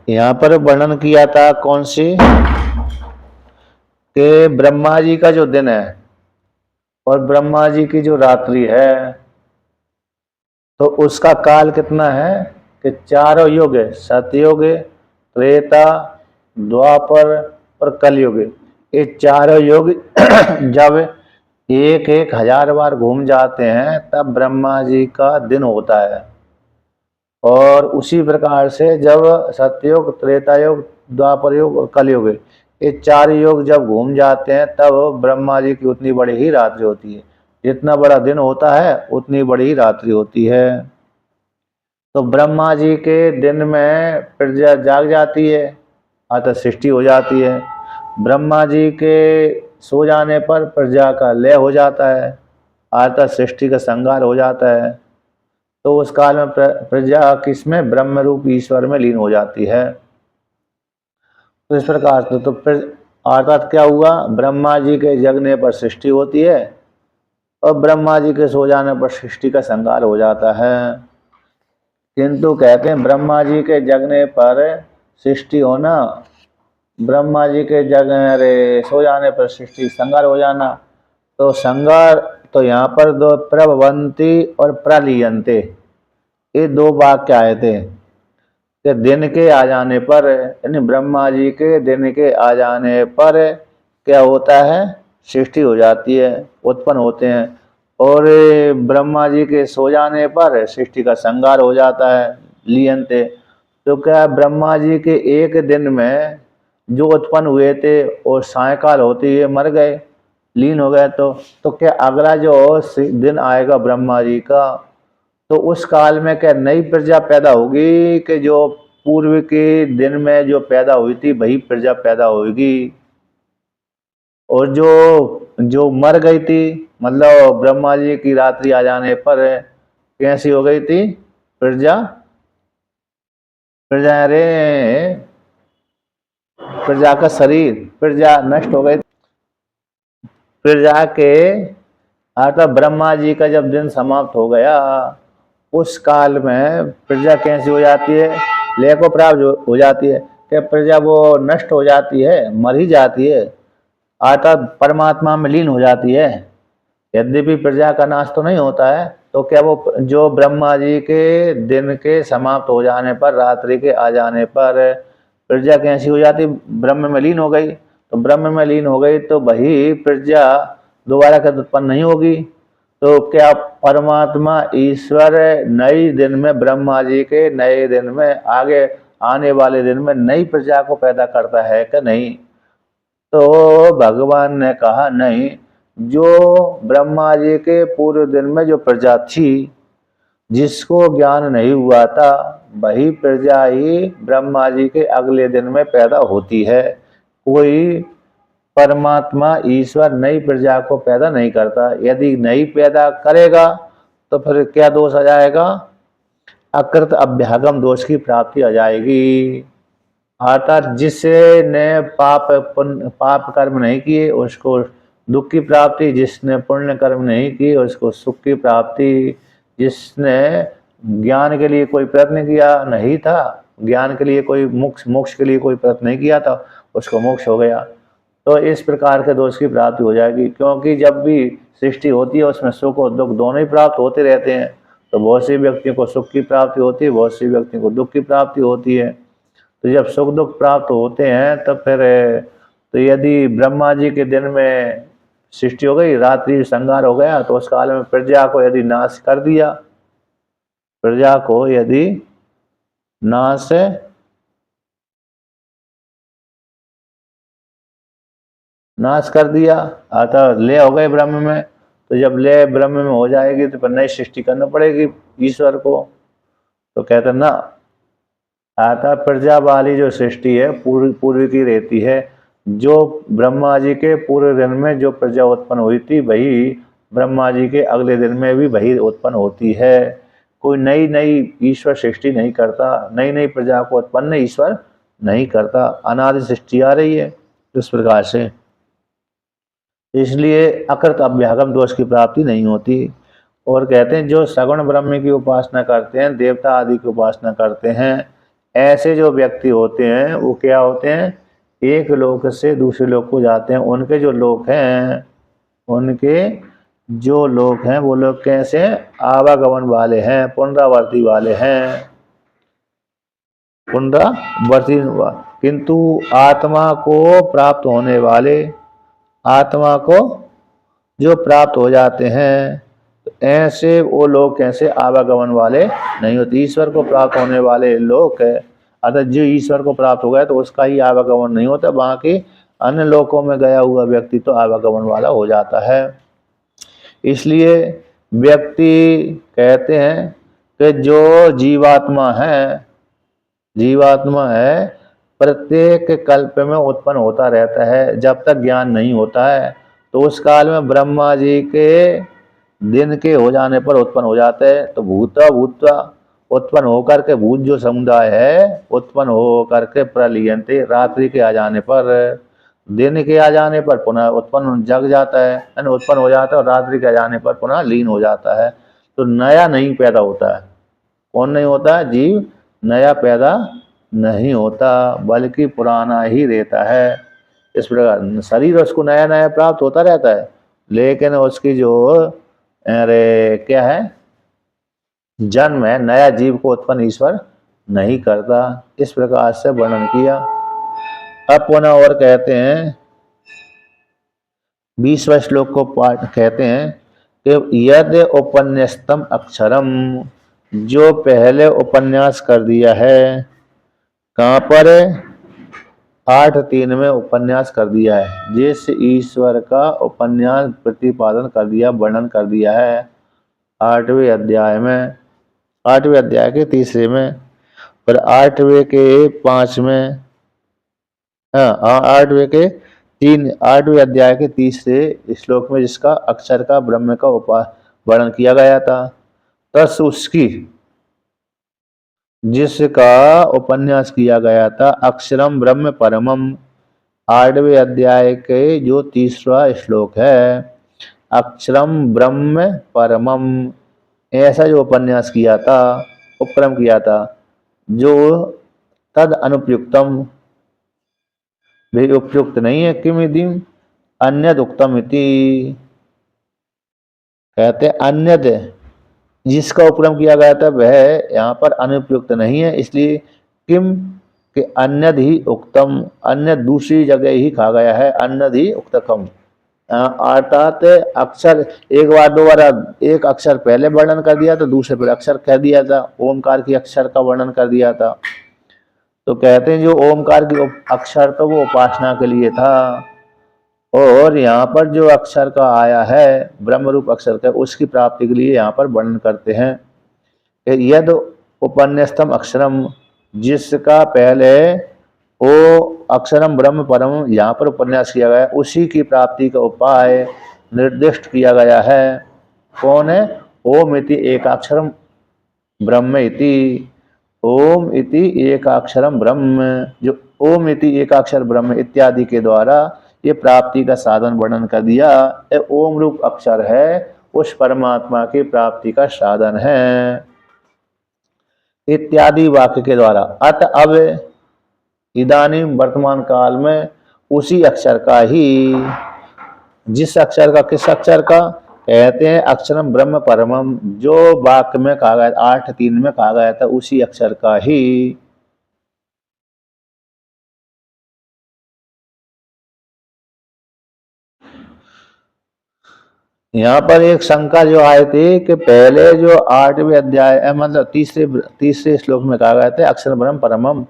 यहाँ पर वर्णन किया था कौन सी, कि ब्रह्मा जी का जो दिन है और ब्रह्मा जी की जो रात्रि है, तो उसका काल कितना है कि चारों युग है, सतयुग, त्रेता, द्वापर और कलयुग। ये चारों युग जब एक एक हजार बार घूम जाते हैं तब ब्रह्मा जी का दिन होता है। और उसी प्रकार से जब सतयुग, त्रेता युग, द्वापर युग और कलयुग, ये चार युग जब घूम जाते हैं तब ब्रह्मा जी की उतनी बड़ी ही रात्रि होती है। जितना बड़ा दिन होता है उतनी बड़ी ही रात्रि होती है। तो ब्रह्मा जी के दिन में प्रजा जाग जाती है, अतः सृष्टि हो जाती है। ब्रह्मा जी के सो जाने पर प्रजा का लय हो जाता है, अतः सृष्टि का संहार हो जाता है। तो उस काल में प्रजा किसमें, ब्रह्म रूप ईश्वर में लीन हो जाती है। तो इस प्रकार से तो फिर अर्थात क्या हुआ, ब्रह्मा जी के जगने पर सृष्टि होती है और ब्रह्मा जी के सो जाने पर सृष्टि का संहार हो जाता है। किंतु कहते हैं ब्रह्मा जी के जगने पर सृष्टि होना, ब्रह्मा जी के जगने सो जाने पर सृष्टि संहार हो जाना। तो संहार, तो यहाँ पर दो प्रभवंती और प्रलीयंते, ये दो वाक्य आए थे कि दिन के आ जाने पर, यानी ब्रह्मा जी के दिन के आ जाने पर क्या होता है, सृष्टि हो जाती है, उत्पन्न होते हैं। और ब्रह्मा जी के सो जाने पर सृष्टि का संहार हो जाता है, लियंते। तो क्या ब्रह्मा जी के एक दिन में जो उत्पन्न हुए थे और सायकाल होते हुए मर गए, लीन हो गए, तो क्या अगला जो दिन आएगा ब्रह्मा जी का, तो उस काल में क्या नई प्रजा पैदा होगी कि जो पूर्व के दिन में जो पैदा हुई थी वही प्रजा पैदा होगी। और जो जो मर गई थी, मतलब ब्रह्मा जी की रात्रि आ जाने पर कैसी हो गई थी प्रजा, प्रजा रे, प्रजा का शरीर, प्रजा नष्ट हो गई। प्रजा के अर्थात ब्रह्मा जी का जब दिन समाप्त हो गया, उस काल में प्रजा कैसी हो जाती है, लय को प्राप्त हो जाती है। क्या प्रजा वो नष्ट हो जाती है, मर ही जाती है, अर्थात परमात्मा में लीन हो जाती है। यद्यपि प्रजा का नाश तो नहीं होता है, तो क्या वो जो ब्रह्मा जी के दिन के समाप्त हो जाने पर, रात्रि के आ जाने पर प्रजा कैसी हो जाती, ब्रह्म में लीन हो गई। तो ब्रह्म में लीन हो गई तो वही प्रजा दोबारा कद उत्पन्न नहीं होगी। तो क्या परमात्मा ईश्वर नई दिन में, ब्रह्मा जी के नए दिन में, आगे आने वाले दिन में नई प्रजा को पैदा करता है कि नहीं? तो भगवान ने कहा नहीं, जो ब्रह्मा जी के पूर्व दिन में जो प्रजा थी जिसको ज्ञान नहीं हुआ था, वही प्रजा ही ब्रह्मा जी के अगले दिन में पैदा होती है। कोई परमात्मा ईश्वर नई प्रजा को पैदा नहीं करता। यदि नई पैदा करेगा तो फिर क्या दोष आ जाएगा, अकृत अभ्यागम दोष की प्राप्ति आ जाएगी। अर्थात जिसने पाप कर्म नहीं किए उसको दुख की प्राप्ति, जिसने पुण्य कर्म नहीं किए उसको सुख की प्राप्ति। जिसने ज्ञान के लिए कोई प्रयत्न किया नहीं था, ज्ञान के लिए कोई मोक्ष के लिए कोई प्रयत्न नहीं किया था, उसको मोक्ष हो गया। तो इस प्रकार के दोष की प्राप्ति हो जाएगी, क्योंकि जब भी सृष्टि होती है उसमें सुख और दुख दोनों ही प्राप्त होते रहते हैं। तो बहुत से व्यक्तियों को सुख की प्राप्ति होती है, बहुत से व्यक्तियों को दुख की प्राप्ति होती है। तो जब सुख दुख प्राप्त होते हैं तब फिर, तो यदि ब्रह्मा जी के दिन में सृष्टि हो गई, रात्रि संहार हो गया, तो उस काल में प्रजा को यदि नाश कर दिया, प्रजा को यदि नाश कर दिया, अतः लय हो गए ब्रह्म में। तो जब लय ब्रह्म में हो जाएगी तो फिर नई सृष्टि करना पड़ेगी ईश्वर को। तो कहते ना, अतः प्रजा वाली जो सृष्टि है पूर्व की रहती है। जो ब्रह्मा जी के पूर्व दिन में जो प्रजा उत्पन्न हुई थी वही ब्रह्मा जी के अगले दिन में भी वही उत्पन्न होती है। कोई नई नई ईश्वर सृष्टि नहीं करता, नई नई प्रजा को उत्पन्न ईश्वर नहीं करता, अनादि सृष्टि आ रही है इस प्रकार से। इसलिए अकृत अभ्यागम दोष की प्राप्ति नहीं होती। और कहते हैं जो सगुण ब्रह्म की उपासना करते हैं, देवता आदि की उपासना करते हैं, ऐसे जो व्यक्ति होते हैं वो क्या होते हैं, एक लोक से दूसरे लोक को जाते हैं। उनके जो लोक हैं, उनके जो लोग हैं वो लोग कैसे हैं, आवागमन वाले हैं, पुनरावर्ती वाले हैं, पुनरावर्ती। किंतु आत्मा को प्राप्त होने वाले, आत्मा को जो प्राप्त हो जाते हैं, तो ऐसे वो लोग कैसे आवागमन वाले नहीं होते। ईश्वर को प्राप्त होने वाले लोग है, अर्थात जो ईश्वर को प्राप्त हो गया तो उसका ही आवागमन नहीं होता, बाकी अन्य लोकों में गया हुआ व्यक्ति तो आवागमन वाला हो जाता है। इसलिए व्यक्ति कहते हैं कि जो जीवात्मा है प्रत्येक कल्प में उत्पन्न होता रहता है। जब तक ज्ञान नहीं होता है तो उस काल में ब्रह्मा जी के दिन के हो जाने पर उत्पन्न हो जाते हैं। तो भूता उत्पन्न होकर के भूत जो समुदाय है उत्पन्न हो करके प्रलीयन्ते, रात्रि के आ जाने पर, दिन के आ जाने पर पुनः उत्पन्न जग जाता है, यानी उत्पन्न हो जाता है, और रात्रि के आ जाने पर पुनः लीन हो जाता है। तो नया नहीं पैदा होता है। कौन नहीं होता है? जीव नया पैदा नहीं होता, बल्कि पुराना ही रहता है। इस प्रकार शरीर उसको नया नया प्राप्त होता रहता है, लेकिन उसकी जो क्या है, जन्म है, नया जीव को उत्पन्न ईश्वर नहीं करता। इस प्रकार से वर्णन किया। अब पुनः और कहते हैं 20वें श्लोक को पाठ कहते हैं कि यद उपन्यस्तम अक्षरम, जो पहले उपन्यास कर दिया है, कहाँ पर? 8:3 में उपन्यास कर दिया है, जिस ईश्वर का उपन्यास प्रतिपादन कर दिया, वर्णन कर दिया है 8वें अध्याय में, 8वें अध्याय के 3 में, और 8वें के 5 में, 8वें अध्याय के 3 श्लोक में जिसका अक्षर का ब्रह्म का वर्णन किया गया था, तस उसकी जिसका उपन्यास किया गया था अक्षरम ब्रह्म परमम, 8वें अध्याय के जो 3रा श्लोक है, अक्षरम ब्रह्म परमम, ऐसा जो उपन्यास किया था, उपक्रम किया था, जो तद अनुपयुक्तम, भी उपयुक्त नहीं है, किम यदि अन्यद उक्तम इति, कहते अन्यद जिसका उपक्रम किया गया था वह यहाँ पर अनुपयुक्त नहीं है, इसलिए किम कि अन्यद ही उक्तम, अन्य दूसरी जगह ही कहा गया है, अन्यद ही उक्तकम, अर्थात अक्षर एक बार दो बार एक अक्षर पहले वर्णन कर दिया तो दूसरे पर अक्षर कह दिया था, ओमकार की अक्षर का वर्णन कर दिया था। तो कहते हैं जो ओमकार की अक्षर तो वो उपासना के लिए था, और यहाँ पर जो अक्षर का आया है ब्रह्म रूप अक्षर का, उसकी प्राप्ति के लिए यहाँ पर वर्णन करते हैं। यद उपन्यस्तम अक्षरम, जिसका पहले ओ अक्षरम ब्रह्म परम यहाँ पर उपन्यास किया गया, उसी की प्राप्ति का उपाय निर्दिष्ट किया गया है। कौन है? ओम इति एकाक्षरम ब्रह्म इति, ओम इति एकाक्षरम ब्रह्म, जो ओम इति एकाक्षर ब्रह्म इत्यादि के द्वारा ये प्राप्ति का साधन वर्णन कर दिया। ओम रूप अक्षर है, उस परमात्मा की प्राप्ति का साधन है इत्यादि वाक्य के द्वारा। अत अब इदानीं वर्तमान काल में उसी अक्षर का ही, जिस अक्षर का, किस अक्षर का? कहते हैं अक्षरम ब्रह्म परमम, जो वाक्य में कहा गया 8:3 में कहा गया था, उसी अक्षर का ही यहाँ पर एक शंका जो आई थी कि पहले जो 8वें अध्याय मतलब तीसरे श्लोक में कहा गया था अक्षर ब्रह्म परमम,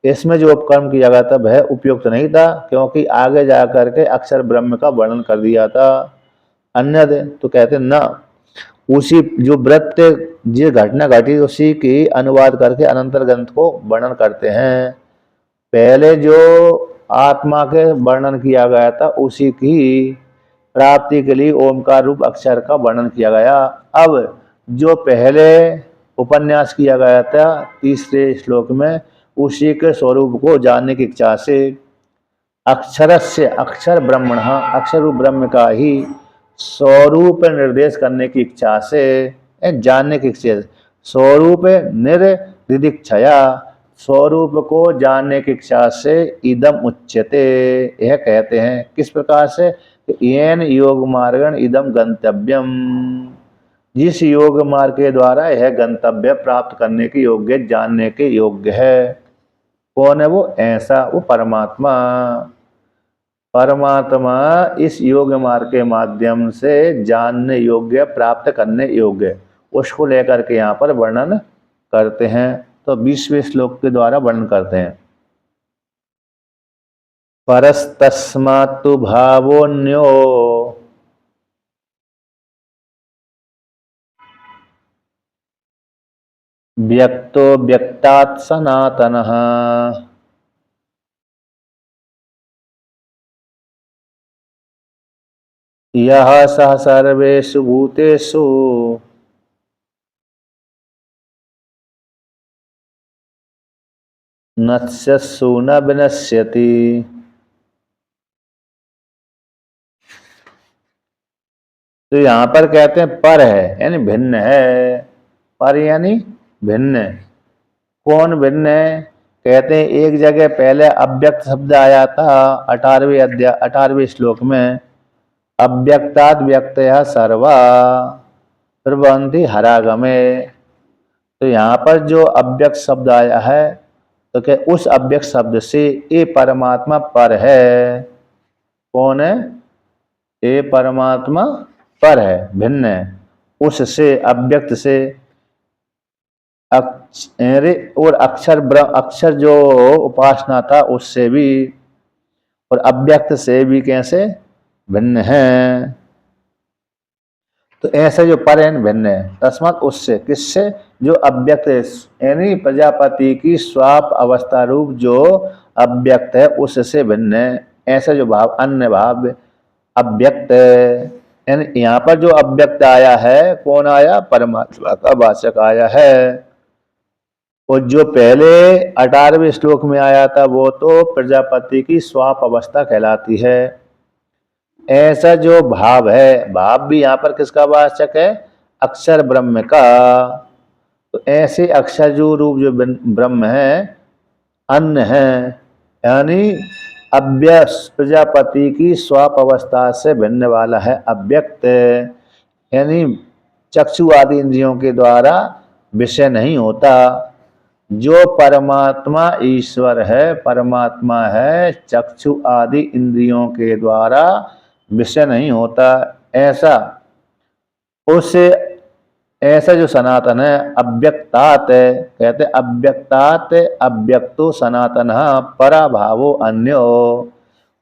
इसमें जो उपकर्म किया गया था वह उपयुक्त नहीं था, क्योंकि आगे जा करके अक्षर ब्रह्म का वर्णन कर दिया था अन्य। तो कहते न, उसी जो व्रत जो घटना घटी उसी की अनुवाद करके अनंतर ग्रंथ को वर्णन करते हैं। पहले जो आत्मा के वर्णन किया गया था उसी की प्राप्ति के लिए ओमकार रूप अक्षर का वर्णन किया गया। अब जो पहले उपन्यास किया गया था तीसरे श्लोक में, उसी के स्वरूप को जानने की इच्छा से अक्षरस्य अक्षर ब्रह्मण, अक्षर रूप ब्रह्म का ही स्वरूप निर्देश करने की इच्छा से, जानने की इच्छा से, स्वरूप निर्दिदीक्षया, स्वरूप को जानने की इच्छा से इदम उच्यते, यह कहते हैं। किस प्रकार से? येन योग मार्गण इदम गंतव्यम, जिस योग मार्ग के द्वारा यह गंतव्य प्राप्त करने के योग्य, जानने के योग्य है। कौन है वो? ऐसा वो परमात्मा। परमात्मा इस योग मार्ग के माध्यम से जानने योग्य, प्राप्त करने योग्य, उसको लेकर के यहाँ पर वर्णन करते हैं। तो 20वें श्लोक के द्वारा वर्णन करते हैं। परस्तस्मात्तु भावोऽन्यो व्यक्तो व्यक्तात् सनातनः, यः सः सर्वेषु भूतेषु नश्यत्सु न विनश्यति। तो यहाँ पर कहते हैं पर है, यानी भिन्न है। पर यानी भिन्न। कौन भिन्न है? कहते हैं एक जगह पहले अव्यक्त शब्द आया था 18वें श्लोक में, अव्यक्ताद् व्यक्तयः सर्वा प्रभवन्ति हरागमे। तो यहाँ पर जो अव्यक्त शब्द आया है, तो क्या उस अव्यक्त शब्द से ये परमात्मा पर है। कौन है? ये परमात्मा पर है, भिन्न है। उससे, अव्यक्त से, और अक्षर जो उपासना था उससे भी, और अव्यक्त से भी कैसे भिन्न है। तो ऐसे जो पर है भिन्न है। तस्मात् उससे, किससे? जो अव्यक्त है, यानी प्रजापति की स्वाप अवस्था रूप जो अव्यक्त है उससे भिन्न है। ऐसा जो भाव, अन्य भाव अव्यक्त है। यानी यहाँ पर जो अव्यक्त आया है, कौन आया? परमात्मा का वाचक आया है। और जो पहले 18वें श्लोक में आया था वो तो प्रजापति की स्वाप अवस्था कहलाती है। ऐसा जो भाव है, भाव भी यहाँ पर किसका वाचक है? अक्षर ब्रह्म का। तो ऐसे अक्षर जो रूप जो ब्रह्म है, अन्य है, यानी अव्यक्त, प्रजापति की स्वाप अवस्था से भिन्न वाला है, अव्यक्त, यानी चक्षु आदि इंद्रियों के द्वारा विषय नहीं होता। जो परमात्मा ईश्वर है, परमात्मा है, चक्षु आदि इंद्रियों के द्वारा विषय नहीं होता। ऐसा उससे, ऐसा जो सनातन है, अव्यक्तात्, कहते अव्यक्तात् अव्यक्तो सनातन पराभावो अन्यो।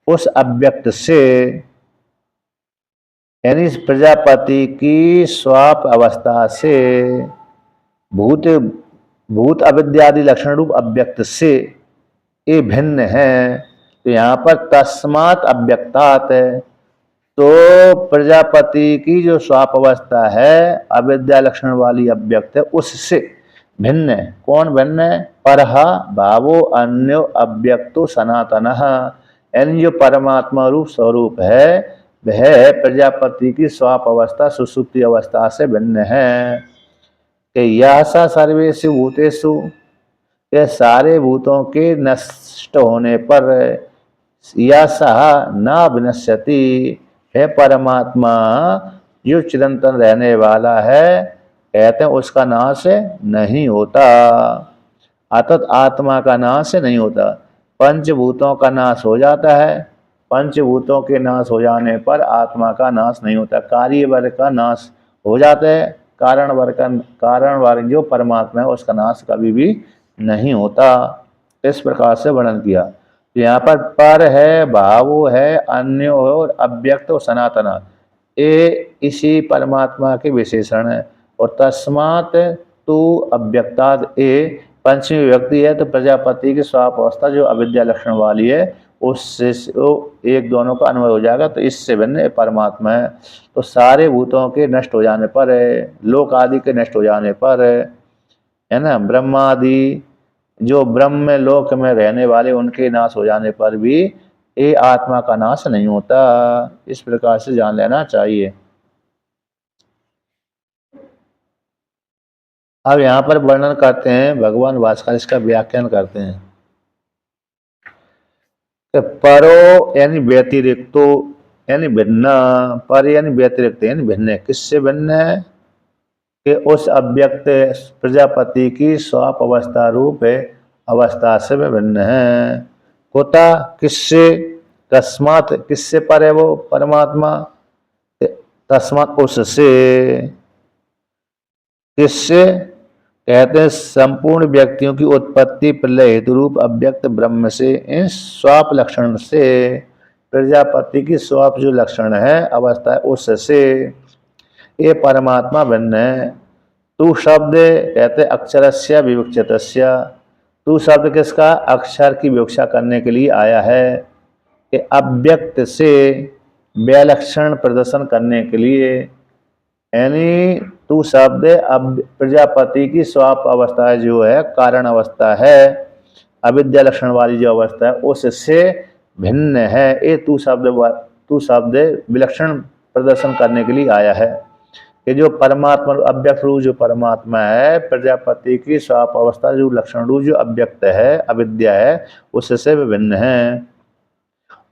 उस अव्यक्त से, यानी प्रजापति की स्वाप अवस्था से, भूत भूत अविद्यादि लक्षण रूप अव्यक्त से ये भिन्न है। तो यहाँ पर तस्मात् अव्यक्तात् है, तो प्रजापति की जो स्वाप अवस्था है अविद्या लक्षण वाली अव्यक्त है, उससे भिन्न है। कौन भिन्न है? परहा भावो अन्यो अव्यक्तो सनातनः, यानी जो परमात्मा रूप स्वरूप है वह प्रजापति की स्वाप अवस्था, सुसुप्ति अवस्था से भिन्न है। कि यह सा सर्वेषु भूतेषु, ये सारे भूतों के नष्ट होने पर, यह सा न विनश्यति, है परमात्मा जो चिरंतन रहने वाला है, कहते हैं उसका नाश नहीं होता। अतत आत्मा का नाश नहीं होता। पंचभूतों का नाश हो जाता है, पंचभूतों के नाश हो जाने पर आत्मा का नाश नहीं होता। कार्य वर्ग का नाश हो जाता है, कारण वर्ग जो परमात्मा है उसका नाश कभी भी नहीं होता। इस प्रकार से वर्णन किया। यहाँ पर है, भावो है, अन्य और अव्यक्त और सनातन, ये इसी परमात्मा के विशेषण है। और तस्मात् तू अव्यक्तात्, ये पंचमी विभक्ति है, तो प्रजापति की स्वाप अवस्था जो अविद्या लक्षण वाली है उससे एक दोनों का अन्वय हो जाएगा। तो इससे भिन्न परमात्मा है। तो सारे भूतों के नष्ट हो जाने पर, लोक आदि के नष्ट हो जाने पर, है ना, ब्रह्मादि जो ब्रह्म लोक में रहने वाले उनके नाश हो जाने पर भी ये आत्मा का नाश नहीं होता। इस प्रकार से जान लेना चाहिए। अब यहाँ पर वर्णन करते हैं, भगवान भास्कर इसका व्याख्यान करते हैं कि परो यानी व्यतिरिक्तो यानी भिन्न, पर यानी व्यतिरिक्त यानी भिन्न। किससे भिन्न है? कि उस अव्यक्त प्रजापति की स्वाप अवस्था रूप अवस्था से वे भिन्न है। कुता किससे? तस्मात् किससे पर है वो परमात्मा? तस्मात् उससे। किससे? कहते हैं संपूर्ण व्यक्तियों की उत्पत्ति प्रलय हेतु रूप अव्यक्त ब्रह्म से, इन स्वाप लक्षण से, प्रजापति की स्वाप जो लक्षण है अवस्था है उससे ये परमात्मा भिन्न है। तू शब्द कहते अक्षरस्य विवक्षितस्य। तू शब्द किसका? अक्षर की विवक्षा करने के लिए आया है कि अव्यक्त से विलक्षण प्रदर्शन करने के लिए, यानी तू शब्द अब प्रजापति की स्वाप अवस्था जो है, कारण अवस्था है, अविद्या लक्षण वाली जो अवस्था है उससे भिन्न है। ये तू शब्द विलक्षण प्रदर्शन करने के लिए आया है कि जो परमात्मा अव्यक्त रूप जो परमात्मा है, प्रजापति की स्वाप अवस्था जो लक्षण रूप जो अव्यक्त है, अविद्या है, उससे भिन्न है।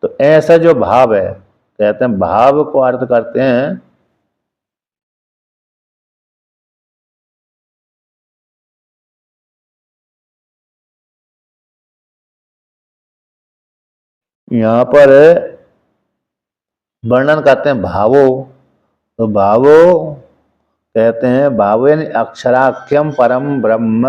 तो ऐसा जो भाव है, कहते हैं भाव को अर्थ करते हैं यहाँ पर वर्णन करते हैं भावो। तो भावो कहते हैं भाव यानी अक्षराख्यम परम ब्रह्म।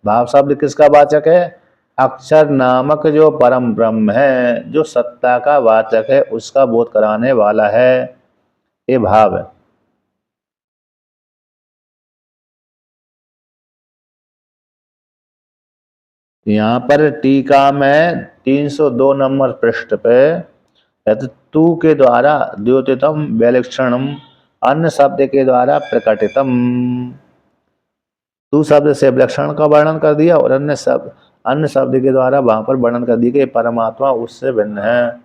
भाव शब्द किसका वाचक है? अक्षर नामक जो परम ब्रह्म है, जो सत्ता का वाचक है, उसका बोध कराने वाला है, ये भाव है। यहाँ पर टीका में 302 नंबर पृष्ठ पे कहते तू के द्वारा द्योतितम विलक्षणम अन्य शब्द के द्वारा प्रकटितम। तू शब्द से विलक्षण का वर्णन कर दिया और अन्य शब्द के द्वारा वहां पर वर्णन कर दिया कि परमात्मा उससे भिन्न है।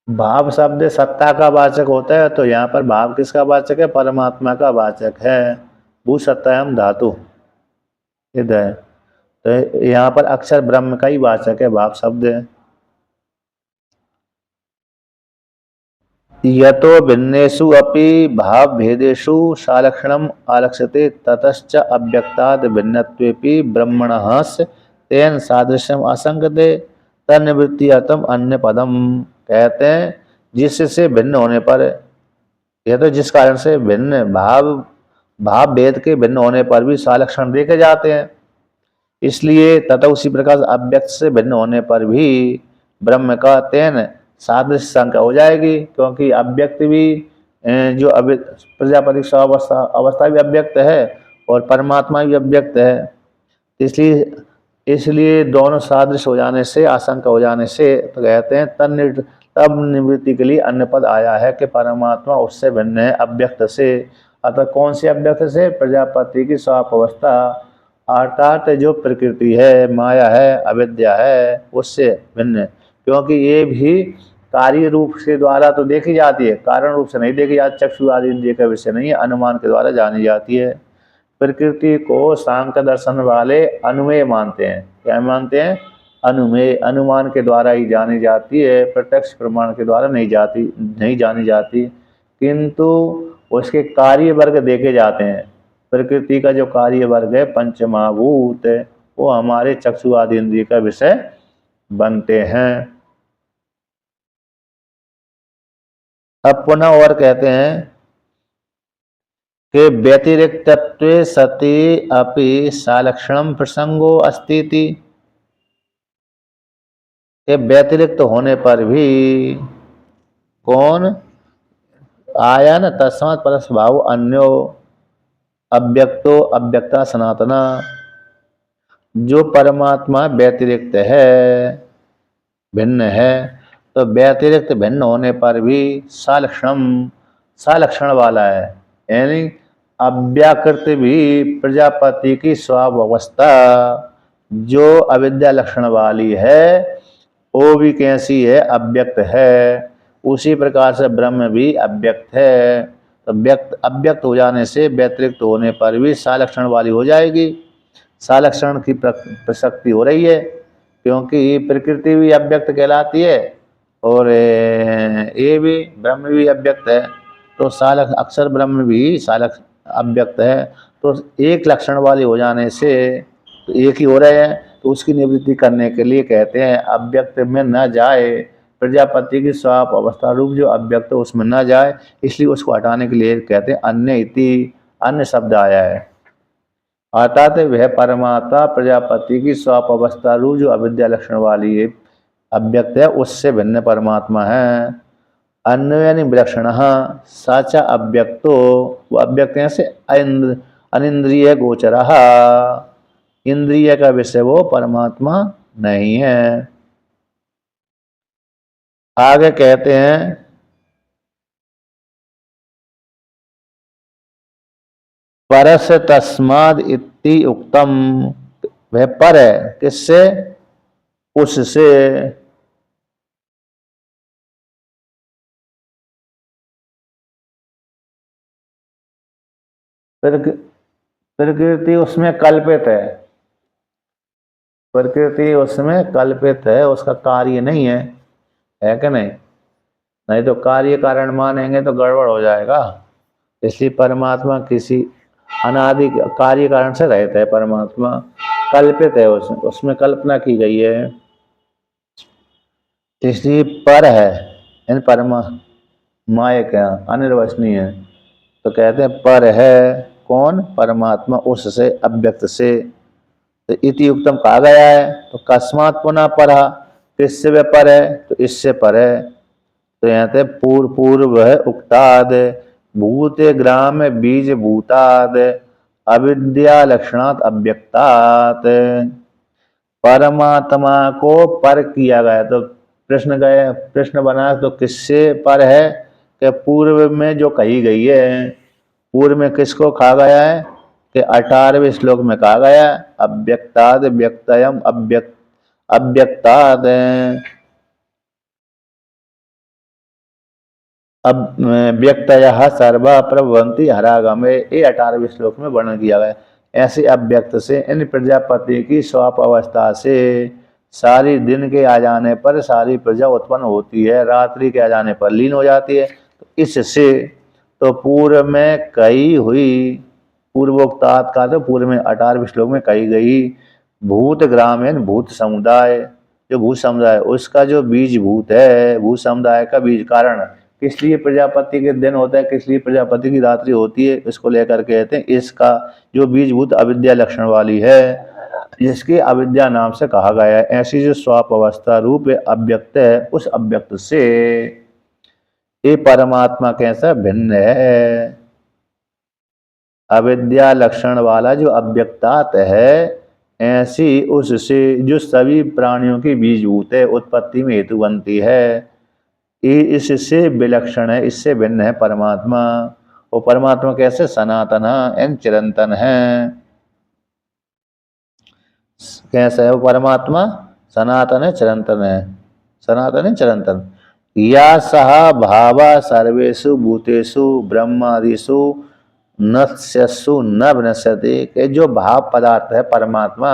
भाव शब्द सत्ता का वाचक होता है, तो यहाँ पर भाव किसका वाचक है? परमात्मा का वाचक है। भू सत्तायाम धातु हृदय, तो यहाँ पर अक्षर ब्रह्म का ही वाचक है, भाव शब्द है। यतो भिन्नेषु अपि भाव भेदेषु सालक्षणम आलक्ष्यते ततश्च अव्यक्ताद् भिन्नत्वेपि ब्रह्मणः तेन सादृश्यम आशंकते तन्निवृत्ति अर्थम अन्य पदम। कहते हैं जिससे भिन्न होने पर, यह तो जिस कारण से भिन्न भाव भेद के भिन्न होने पर भी सालक्षण देखे जाते हैं, इसलिए तथा उसी प्रकार अव्यक्त से भिन्न होने पर भी ब्रह्म का तेन सादृश्य शंका हो जाएगी, क्योंकि अव्यक्त भी जो प्रजापति अवस्था भी अव्यक्त है और परमात्मा भी अव्यक्त है। इसलिए दोनों सादृश्य हो जाने से, आशंका हो जाने से, तो कहते हैं तब निवृत्ति के लिए अन्य पद आया है कि परमात्मा उससे भिन्न है अव्यक्त से। अतः कौन से अव्यक्त से? प्रजापति की स्वाप अवस्था अर्थात जो प्रकृति है, माया है, अविद्या है, उससे भिन्न। क्योंकि ये भी कार्य रूप के द्वारा तो देखी जाती है, कारण रूप से नहीं देखी जाती, चक्षु आदि इंद्रिय का विषय नहीं है, अनुमान के द्वारा जानी जाती है। प्रकृति को सांख्य दर्शन वाले अनुमेय मानते हैं। क्या मानते हैं? अनुमेय, अनुमान के द्वारा ही जानी जाती है, प्रत्यक्ष प्रमाण के द्वारा नहीं जानी जाती। किंतु उसके कार्य वर्ग देखे जाते हैं। प्रकृति का जो कार्य वर्ग है पंचमहाभूत, वो हमारे चक्षु आदि इंद्रिय का विषय बनते हैं। अब पुनः और कहते हैं कि व्यतिरिक्तत्वे सति अपि सालक्षणम प्रसंगो अस्ति। के व्यतिरिक्त होने पर भी कौन आया न तस्मात् परस्भाव अन्यो अव्यक्तो अव्यक्ता सनातना। जो परमात्मा व्यतिरिक्त है, भिन्न है, तो व्यतिरिक्त भिन्न होने पर भी सालक्षण वाला है, यानी अव्याकृत भी प्रजापति की स्वाभ अवस्था जो अविद्या लक्षण वाली है, वो भी कैसी है? अव्यक्त है। उसी प्रकार से ब्रह्म भी अव्यक्त है। तो व्यक्त अव्यक्त हो जाने से व्यतिरिक्त होने पर भी सालक्षण वाली हो जाएगी। सालक्षण की प्रसक्ति हो रही है, क्योंकि प्रकृति भी अव्यक्त कहलाती है और ये भी ब्रह्म भी अव्यक्त है, तो सालक अक्षर ब्रह्म भी सालक अव्यक्त है, तो एक लक्षण वाली हो जाने से तो एक ही हो रहे हैं, तो उसकी निवृत्ति करने के लिए कहते हैं अव्यक्त में न जाए, प्रजापति की स्वाप अवस्था रूप जो अव्यक्त उसमें न जाए, इसलिए उसको हटाने के लिए कहते हैं अन्य इति, अन्य शब्द आया है। अर्थात वह परमात्मा प्रजापति की स्वाप अवस्था रूप जो अविद्या लक्षण वाली अव्यक्त है उससे भिन्न परमात्मा है। अन्य विलक्षण साचा अव्यक्तो, वो अव्यक्त से अनिंद्रिय गोचर, इंद्रिय का विषय वो परमात्मा नहीं है। आगे कहते हैं परस तस्माद इति उक्तम, वह पर है किससे, उससे। प्रकृति उसमें कल्पित है, प्रकृति उसमें कल्पित है, उसका कार्य नहीं है कि नहीं? नहीं तो कार्य कारण मानेंगे तो गड़बड़ हो जाएगा। इसलिए परमात्मा किसी अनादि कार्य कारण से रहित है, परमात्मा कल्पित है, उसमें कल्पना की गई है, इसलिए पर है, यानी परमा माया क्या अनिर्वचनीय है। तो कहते हैं पर है कौन, परमात्मा उससे अव्यक्त से। तो इति उत्तम कहा गया है, तो कस्मात पुनः पर, किससे वह पर है, तो इससे पर है। तो यहाँ पे पूर्व है उक्ताद भूत ग्राम बीज भूताद अविद्या लक्षणात् अव्यक्तात्, परमात्मा को पर किया गया। तो प्रश्न बना तो किससे पर है, कि पूर्व में जो कही गई है, पूर्व में किसको कहा गया है, कि 18वें श्लोक में कहा गया अव्यक्ताद व्यक्तयम अव्यक्ताद, अब व्यक्तयः सर्वा प्रभवन्ति हरागमे, ये 18वें श्लोक में वर्णन किया गया। ऐसे अव्यक्त से इन प्रजापति की स्वाप अवस्था से सारी दिन के आ जाने पर सारी प्रजा उत्पन्न होती है, रात्रि के आ जाने पर लीन हो जाती है। तो इससे तो पूर्व में कही हुई, पूर्वोक्तात् का तो पूर्व में 18वें श्लोक में कही गई भूत ग्राम यानी भूत समुदाय, जो भूत समुदाय उसका जो बीज भूत है, भूत समुदाय का बीज कारण, किस लिए प्रजापति के दिन होता है, किस लिए प्रजापति की रात्रि होती है, इसको लेकर कहते हैं इसका जो बीजभूत अविद्या लक्षण वाली है, जिसके अविद्या नाम से कहा गया है। ऐसी जो स्वाप अवस्था रूप अव्यक्त है, उस अव्यक्त से ये परमात्मा कैसा भिन्न है। अविद्या लक्षण वाला जो अव्यक्तात है, ऐसी उससे जो सभी प्राणियों की बीजभूत है, उत्पत्ति में हेतु बनती है, ये इससे विलक्षण है, इससे भिन्न है परमात्मा। वो परमात्मा कैसे सनातन एवं चिरंतन है। कैसा है वो परमात्मा, सनातन है चिरंतन है, सनातन है चिरंतन। या सह भावा सर्वेषु भूतेषु ब्रह्मादिषु नश्यसु न विनश्यति, के जो भाव पदार्थ है परमात्मा,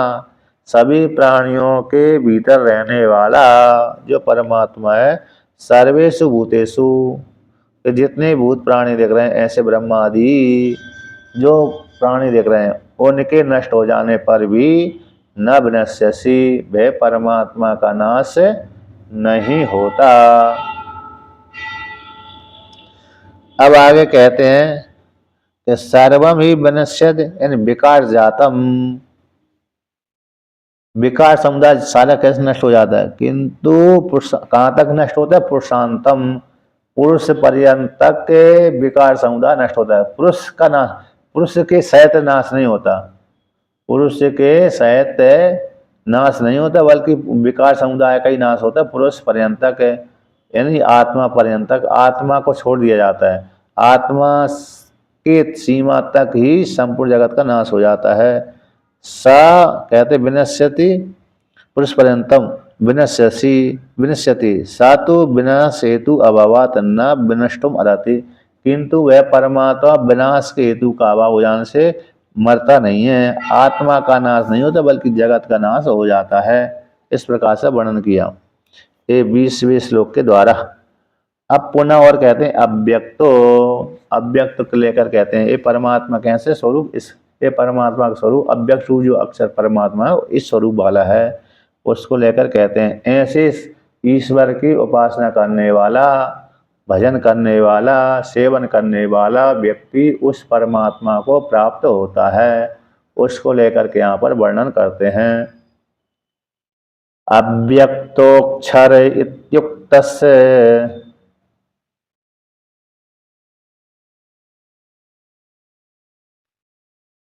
सभी प्राणियों के भीतर रहने वाला जो परमात्मा है, सर्वेषु भूतेषु, जितने भूत प्राणी देख रहे हैं, ऐसे ब्रह्मादि जो प्राणी देख रहे हैं, उनके नष्ट हो जाने पर भी न विनश्यसि, वह परमात्मा का नाश नहीं होता। अब आगे कहते हैं कि सर्वम ही विनश्यत यानी विकार जातम, विकार समुदाय सारा कैसे नष्ट हो जाता है, किंतु कहाँ तक नष्ट होता है, पुरुषांतम, पुरुष पर्यंत तक के विकार समुदाय नष्ट होता है। पुरुष का नाश, पुरुष के सहित नाश नहीं होता, पुरुष के सहित नाश नहीं होता, बल्कि विकार समुदाय का ही नाश होता है पुरुष पर्यंत तक, यानी आत्मा पर्यंत तक। आत्मा को छोड़ दिया जाता है, आत्मा के सीमा तक ही संपूर्ण जगत का नाश हो जाता है। सा कहते विनश्यति पुरुष पर्यंतम, विनश्यति सा तो विनाश हेतु अभावात न विनष्टुम अर्हति, किंतु वह परमात्मा विनाश के हेतु काबा हो जाने से मरता नहीं है, आत्मा का नाश नहीं होता बल्कि जगत का नाश हो जाता है। इस प्रकार से वर्णन किया ये 20वें श्लोक के द्वारा। अब पुनः और कहते हैं अव्यक्तो, अव्यक्त को लेकर कहते हैं ये परमात्मा कैसे स्वरूप, इस ये परमात्मा का स्वरूप अव्यक्त जो अक्षर परमात्मा है इस स्वरूप वाला है, उसको लेकर कहते हैं ऐसे ईश्वर की उपासना करने वाला, भजन करने वाला, सेवन करने वाला व्यक्ति उस परमात्मा को प्राप्त होता है, उसको लेकर के यहाँ पर वर्णन करते हैं। अव्यक्तोक्षर इत्युक्तस्य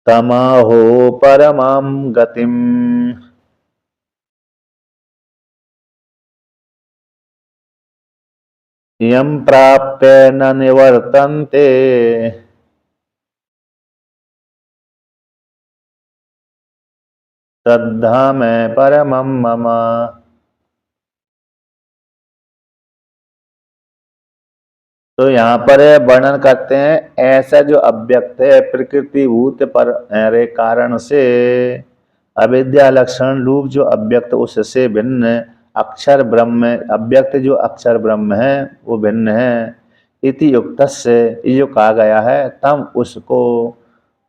तमाहो परमां गतिम् यं प्राप्य न निवर्तन्ते तद्धाम परमं मम। तो यहाँ पर वर्णन करते हैं ऐसा जो अव्यक्त है प्रकृति भूत पर कारण से अविद्या लक्षण रूप जो अव्यक्त उससे भिन्न अक्षर ब्रह्म, अव्यक्त जो अक्षर ब्रह्म है वो भिन्न है। इति युक्त से जो कहा गया है तम उसको,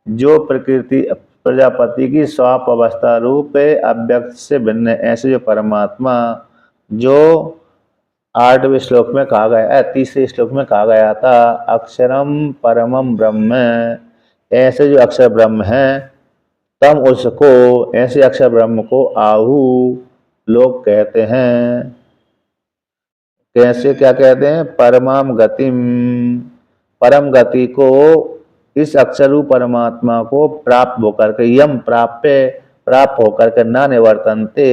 जो प्रकृति प्रजापति की स्वाप अवस्था रूप अव्यक्त से भिन्न ऐसे जो परमात्मा जो 8वें श्लोक में कहा गया है, 30वें श्लोक में कहा गया था अक्षरम परमम ब्रह्म, ऐसे जो अक्षर ब्रह्म है तम उसको, ऐसे अक्षर ब्रह्म को आहु लोग कहते हैं। कैसे क्या कहते हैं? परमाम गतिम, परम गति को इस अक्षर परमात्मा को प्राप्त होकर के यम प्राप्त होकर के न निवर्तनते,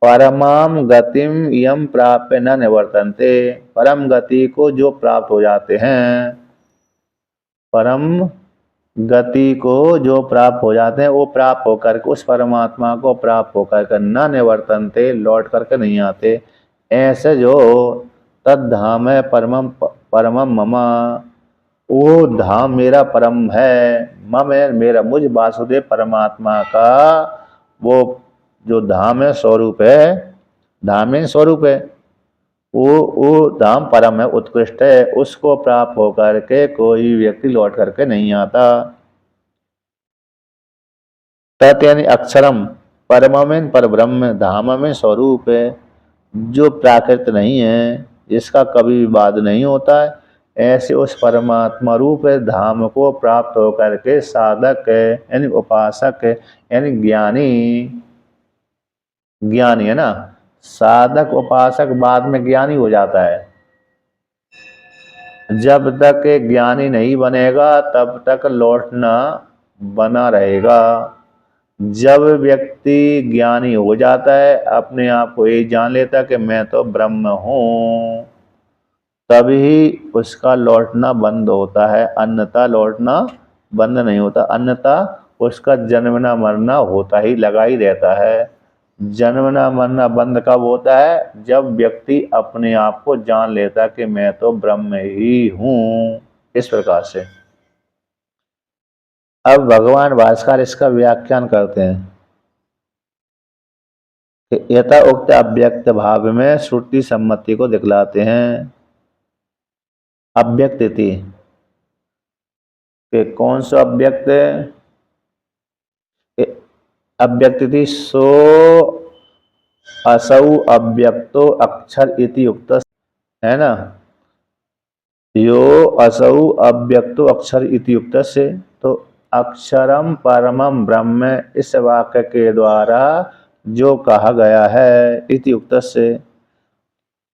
परमाम गतिम यम प्राप्य न निवर्तनते, परम गति को जो प्राप्त हो जाते हैं, परम गति को जो प्राप्त हो जाते हैं वो प्राप्त होकर के उस परमात्मा को प्राप्त होकर के न निवर्तनते, लौट करके नहीं आते। ऐसे जो तद्धाम है परमम परमम ममा, वो धाम मेरा परम है, मम है मेरा, मुझ वासुदेव परमात्मा का वो जो धाम है स्वरूप है, धाम है स्वरूप है, वो धाम परम है, उत्कृष्ट है, उसको प्राप्त होकर के कोई व्यक्ति लौट करके नहीं आता। तत् यानी अक्षरम, परम पर ब्रह्म, धाम में स्वरूप है जो प्राकृत नहीं है, जिसका कभी विवाद नहीं होता है, ऐसे उस परमात्मा रूप धाम को प्राप्त होकर के साधक यानी उपासक यानी ज्ञानी, ज्ञानी है ना, साधक उपासक बाद में ज्ञानी हो जाता है। जब तक ज्ञानी नहीं बनेगा तब तक लौटना बना रहेगा। जब व्यक्ति ज्ञानी हो जाता है, अपने आप को ये जान लेता है कि मैं तो ब्रह्म हूँ, तभी उसका लौटना बंद होता है, अन्यथा लौटना बंद नहीं होता, अन्यथा उसका जन्मना मरना होता ही लगा ही रहता है। जन्मना मरना बंद कब होता है? जब व्यक्ति अपने आप को जान लेता कि मैं तो ब्रह्म ही हूँ। इस प्रकार से अब भगवान भास्कर इसका व्याख्यान करते हैं कि यथा उक्त अव्यक्त भाव में श्रुति सम्मति को दिखलाते हैं। अव्यक्त थी कि कौन सा अव्यक्त है? अव्यक्त थी सो असौ अव्यक्तो अक्षर इति उक्त, है ना, यो असौ अव्यक्तो अक्षर इति उक्त से, तो अक्षरम परमम ब्रह्म इस वाक्य के द्वारा जो कहा गया है इति उक्त से,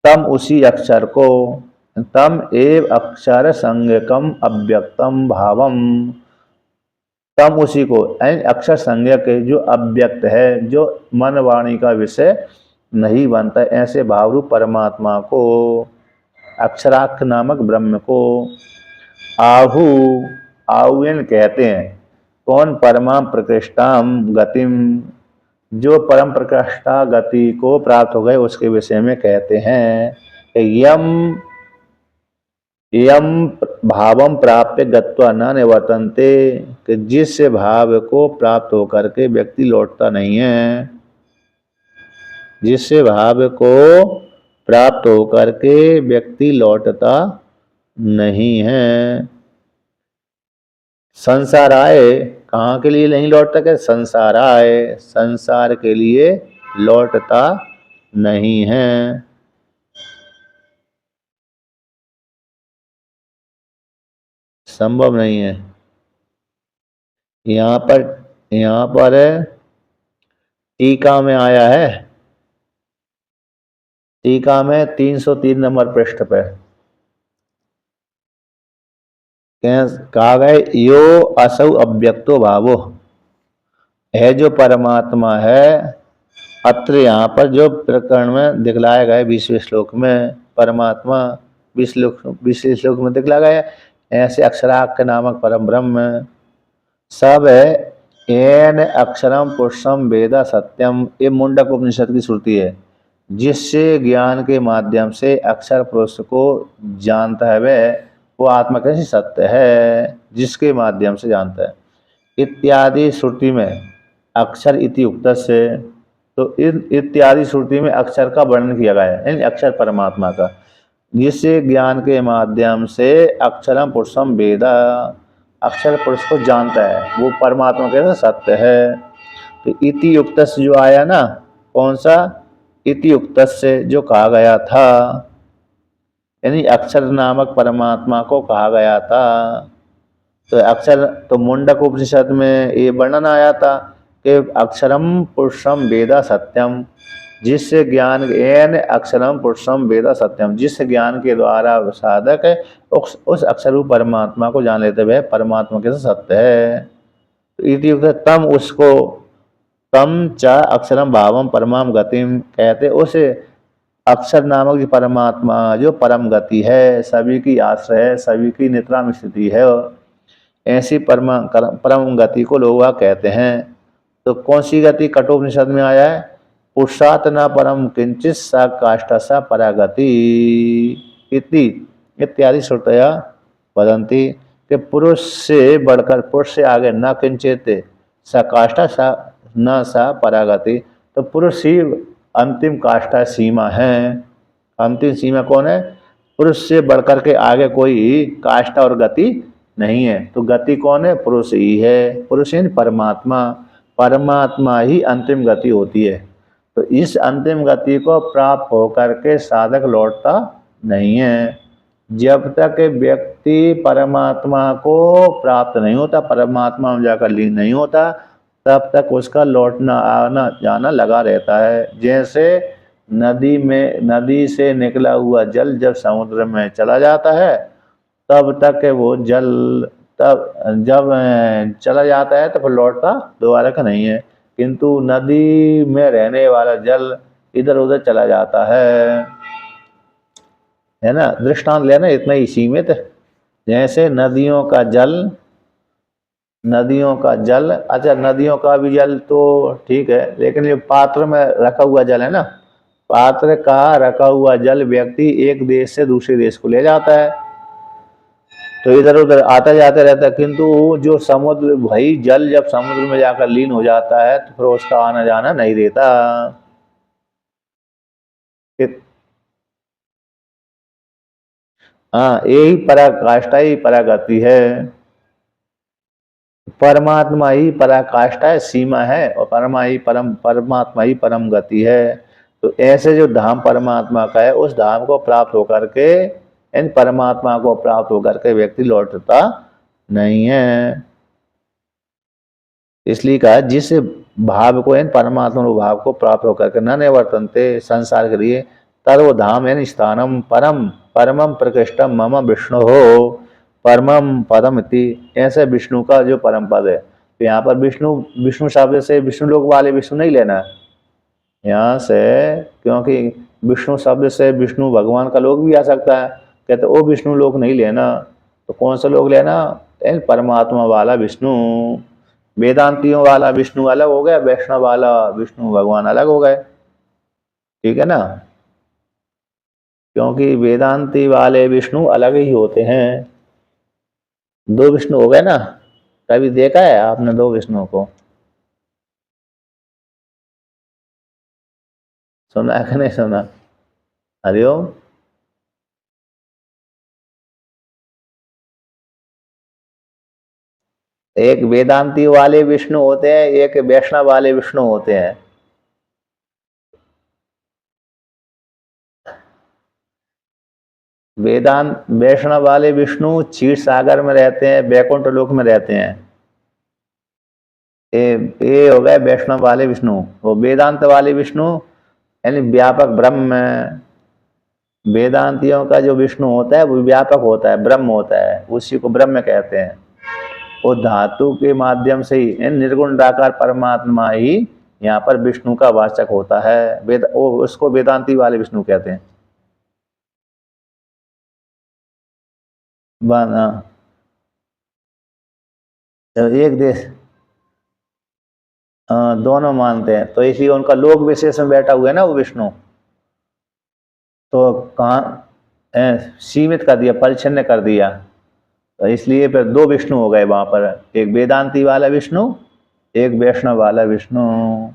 तम उसी अक्षर को, तम एव अक्षर संज्ञकम अव्यक्तम भावम, तम उसी को अक्षर संज्ञक जो अव्यक्त है, जो मन वाणी का विषय नहीं बनता, ऐसे भावरूप परमात्मा को, अक्षराक्ष नामक ब्रह्म को आहु, आहुयन कहते हैं। कौन? परमाम प्रकृष्टाम गतिम, जो परम प्रकृष्टा गति को प्राप्त हो गए उसके विषय में कहते हैं। यम यम भावम प्राप्य गत्वा न निवर्तन्ते, कि जिस भाव को प्राप्त होकर के व्यक्ति लौटता नहीं है, जिस भाव को प्राप्त होकर के व्यक्ति लौटता नहीं है। संसार आए, कहाँ के लिए नहीं लौटता? के संसार आए, संसार के लिए लौटता नहीं है। संभव नहीं है। यहाँ पर टीका में आया है, टीका में 303 नंबर पृष्ठ पे कहा गया, यो असौ अव्यक्तो भावो, है जो परमात्मा है। अत्र यहाँ पर जो प्रकरण में दिखलाया गया 20वें श्लोक में परमात्मा 20वें श्लोक में दिखलाया गया, ऐसे अक्षराक्ष नामक परम ब्रह्म सब है। एन अक्षरम पुरुषम वेदा सत्यम, ये मुंडक उपनिषद की श्रुति है। जिससे ज्ञान के माध्यम से अक्षर पुरुष को जानता है वह, वो आत्मा कैसी सत्य है, जिसके माध्यम से जानता है। इत्यादि श्रुति में अक्षर इति उक्त से, तो इत्यादि श्रुति में अक्षर का वर्णन किया गया है, यानी अक्षर परमात्मा का। जिससे ज्ञान के माध्यम से अक्षरम पुरुषम वेदा, अक्षर पुरुष को जानता है, वो परमात्मा कैसा सत्य है। तो इति युक्त से जो आया ना, कौन सा? इति युक्त से जो कहा गया था, यानी अक्षर नामक परमात्मा को कहा गया था। तो अक्षर, तो मुंडक उपनिषद में ये वर्णन आया था कि अक्षरम पुरुषम वेदा सत्यम, जिससे ज्ञान, एन अक्षरम पुरुषम वेदा सत्यम, जिस ज्ञान के द्वारा साधक है उस अक्षर परमात्मा को जान लेते हुए परमात्मा के सत्य है। तो इति तम, उसको तम च अक्षरम भावम परमाम गतिम कहते, उस अक्षर नामक परमात्मा जो परम गति है, सभी की आश्रय है, सभी की नितराम स्थिति है, ऐसी परम गति को लोग कहते हैं। तो कौन सी गति? कठोपनिषद में आया है, पुरुषात् न परम किंचित सा काष्ठा सा परागति इत्यादि श्रुतया वदंती, कि पुरुष से बढ़कर, पुरुष से आगे न किंचित सा काष्ठा सा न सा परागति, तो पुरुष ही अंतिम काष्ठा सीमा है। अंतिम सीमा कौन है? पुरुष से बढ़कर के आगे कोई काष्ठा और गति नहीं है। तो गति कौन है? पुरुष ही है। पुरुष है परमात्मा, परमात्मा ही अंतिम गति होती है। तो इस अंतिम गति को प्राप्त होकर के साधक लौटता नहीं है। जब तक व्यक्ति परमात्मा को प्राप्त नहीं होता, परमात्मा में जाकर लीन नहीं होता, तब तक उसका लौटना आना जाना लगा रहता है। जैसे नदी से निकला हुआ जल जब समुद्र में चला जाता है, तब तक वो जल, तब जब चला जाता है तो फिर लौटता दोबारा का नहीं है। किंतु नदी में रहने वाला जल इधर उधर चला जाता है ना। दृष्टांत लेना इतना ही सीमित। जैसे नदियों का जल, अच्छा नदियों का भी जल तो ठीक है, लेकिन ये पात्र में रखा हुआ जल है ना, पात्र का रखा हुआ जल व्यक्ति एक देश से दूसरे देश को ले जाता है, तो इधर उधर आता जाता रहता है। किंतु जो समुद्र, भाई जल जब समुद्र में जाकर लीन हो जाता है तो फिर उसका आना जाना नहीं रहता। हाँ, यही पराकाष्ठा ही परागति है। परमात्मा ही पराकाष्ठा है, सीमा है, और परमात्मा ही परम गति है। तो ऐसे जो धाम परमात्मा का है, उस धाम को प्राप्त होकर के, इन परमात्मा को प्राप्त होकर के व्यक्ति लौटता नहीं है। इसलिए कहा, जिस भाव को, इन परमात्मा भाव को प्राप्त होकर के न निवर्तनते, संसार के लिए, तद धाम यानी स्थानम परम परमम प्रकृष्टम मम विष्णु हो परमम पदम इति, ऐसे विष्णु का जो परम पद है। तो यहाँ पर विष्णु शब्द से विष्णु लोक वाले विष्णु नहीं लेना यहाँ से, क्योंकि विष्णु शब्द से विष्णु भगवान का लोक भी आ सकता है। कहते वो विष्णु लोक नहीं लेना, तो कौन सा लोक लेना? परमात्मा वाला विष्णु। वेदांतियों वाला विष्णु अलग हो गया, वैष्णव वाला विष्णु भगवान अलग हो गए। ठीक है ना। क्योंकि वेदांती वाले विष्णु अलग ही होते हैं। दो विष्णु हो गए ना, कभी देखा है आपने दो विष्णुओं को? सुना है कि नहीं सुना? हरिओम। एक वेदांती वाले विष्णु होते हैं, एक वैष्णव वाले विष्णु होते हैं। वेदांत वैष्णव वाले विष्णु क्षीर सागर में रहते हैं, वैकुंठ लोक में रहते हैं। ये हो गए वैष्णव वाले विष्णु। वो वेदांत वाले विष्णु यानी व्यापक ब्रह्म। वेदांतियों का जो विष्णु होता है वो व्यापक होता है, ब्रह्म होता है, उसी को ब्रह्म कहते हैं। वो धातु के माध्यम से ही निर्गुण निराकार परमात्मा ही यहाँ पर विष्णु का वाचक होता है। वो उसको वेदांती वाले विष्णु कहते हैं। तो एक देश दोनों मानते हैं, तो इसलिए उनका लोक विशेष में बैठा हुआ है ना वो विष्णु। तो कहाँ सीमित कर दिया, परिच्छिन्न कर दिया। तो इसलिए फिर दो विष्णु हो गए वहां पर, एक वेदांती वाला विष्णु, एक वैष्णव वाला विष्णु।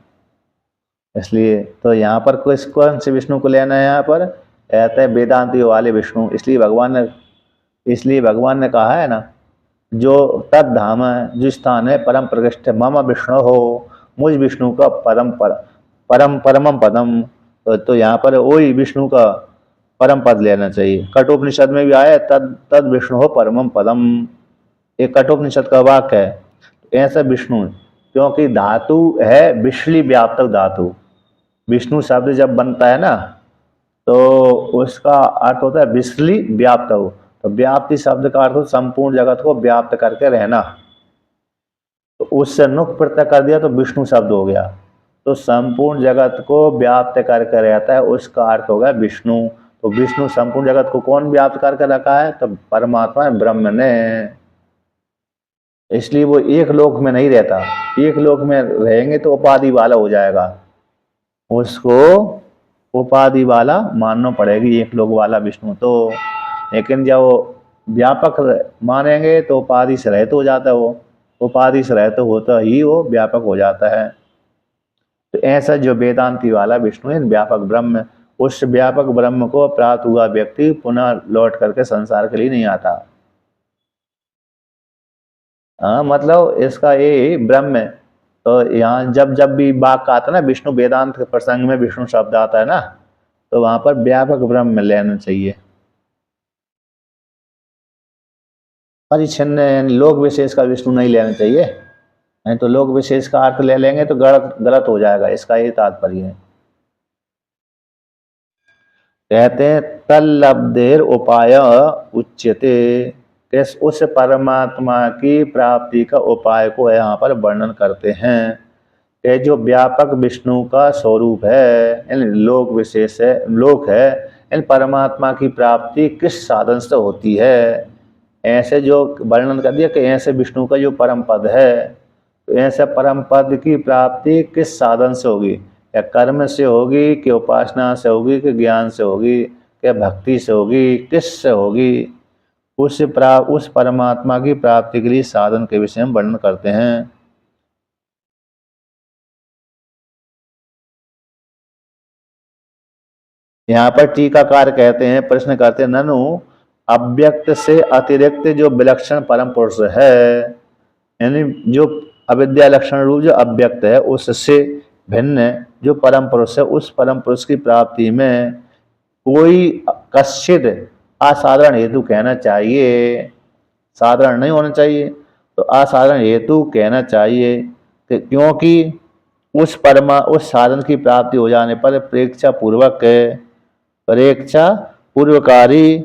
इसलिए तो यहाँ पर कौन से विष्णु को लेना है? यहाँ पर कहते हैं वेदांती वाले विष्णु। इसलिए भगवान ने कहा है ना, जो तद धाम है, जो स्थान है परम प्रकृष्ट मम विष्णु हो, मुझ विष्णु का परम परमम पदम। तो यहाँ पर वही विष्णु का परम पद लेना चाहिए। कठोपनिषद में भी आया तद तद विष्णु हो परमम पदम, एक कठोपनिषद का वाक्य है। ऐसा विष्णु, क्योंकि धातु है विश्ली व्याप्तक धातु। विष्णु शब्द जब बनता है ना, तो उसका अर्थ होता है विश्ली व्याप्तक। तो व्याप्ति शब्द का अर्थ संपूर्ण जगत को व्याप्त करके रहना। तो उससे नुक प्रत्यय कर दिया तो विष्णु शब्द हो गया। तो संपूर्ण जगत को व्याप्त करके रहता है, उसका अर्थ हो गया विष्णु। तो विष्णु संपूर्ण जगत को कौन व्याप्त करके रखा है? तो परमात्मा ब्रह्म ने। इसलिए वो एक लोक में नहीं रहता। एक लोक में रहेंगे तो उपाधि वाला हो जाएगा, उसको उपाधि वाला मानना पड़ेगी एक लोक वाला विष्णु तो। लेकिन जब वो व्यापक मानेंगे तो उपाधि से रहित हो जाता है। वो उपाधि से रहित होता ही वो व्यापक हो जाता है। तो ऐसा जो वेदांती वाला विष्णु है व्यापक ब्रह्म, उस व्यापक ब्रह्म को प्राप्त हुआ व्यक्ति पुनः लौट करके संसार के लिए नहीं आता। हाँ, मतलब इसका ये ब्रह्म है। तो यहाँ जब जब भी वाक्य आता है ना, विष्णु वेदांत के प्रसंग में विष्णु शब्द आता है ना, तो वहां पर व्यापक ब्रह्म लेना चाहिए। परिच्छिन्न लोक विशेष का विष्णु नहीं लेना चाहिए, नहीं तो लोक विशेष का अर्थ ले लेंगे तो गलत गलत हो जाएगा। इसका ये तात्पर्य है। कहते हैं तल्लब्धेर उपाय उच्यते, उस परमात्मा की प्राप्ति का उपाय को यहाँ पर वर्णन करते हैं कि जो व्यापक विष्णु का स्वरूप है, यानी लोक विशेष है, लोक है, यानी परमात्मा की प्राप्ति किस साधन से होती है, ऐसे जो वर्णन कर दिया कि ऐसे विष्णु का जो परम पद है, तो ऐसे परम पद की प्राप्ति किस साधन से होगी? या कर्म से होगी, कि उपासना से होगी, कि ज्ञान से होगी, कि भक्ति से होगी, किस से होगी? उस परमात्मा की प्राप्ति के लिए साधन के विषय में वर्णन करते हैं। यहाँ पर टीकाकार कहते हैं, प्रश्न करते हैं, ननु अव्यक्त से अतिरिक्त जो विलक्षण परम पुरुष है, यानी जो अविद्या लक्षण रूप जो अव्यक्त है, उससे भिन्न जो परम पुरुष है, उस परम पुरुष की प्राप्ति में कोई कश्चित असाधारण हेतु कहना चाहिए। साधारण नहीं होना चाहिए, तो असाधारण हेतु कहना चाहिए कि क्योंकि उस साधन की प्राप्ति हो जाने पर परीक्षा पूर्वकारी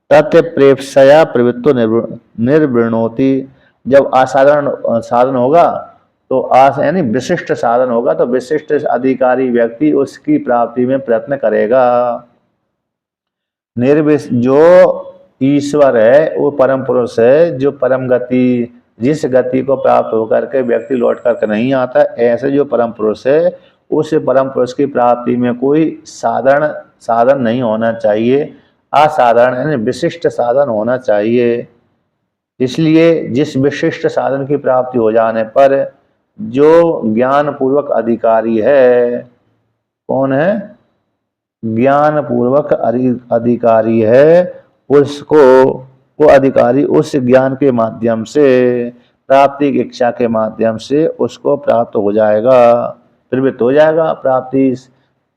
तथ्य प्रेक्षया प्रवृत्तो निर्वृणोति। जब असाधारण साधन होगा तो यानी विशिष्ट साधन होगा, तो विशिष्ट अधिकारी व्यक्ति उसकी प्राप्ति में प्रयत्न करेगा। जो ईश्वर है वो परम पुरुष है, जो परम गति, जिस गति को प्राप्त होकर के व्यक्ति लौट करके नहीं आता, ऐसे जो परम पुरुष है, उस परम पुरुष की प्राप्ति में कोई साधारण साधन नहीं होना चाहिए, असाधारण यानी विशिष्ट साधन होना चाहिए। इसलिए जिस विशिष्ट साधन की प्राप्ति हो जाने पर जो ज्ञान पूर्वक अधिकारी है, कौन है, ज्ञान पूर्वक अधिकारी है, उसको वो अधिकारी उस ज्ञान के माध्यम से, प्राप्ति की इच्छा के माध्यम से उसको प्राप्त हो जाएगा, प्रवृत्त हो जाएगा।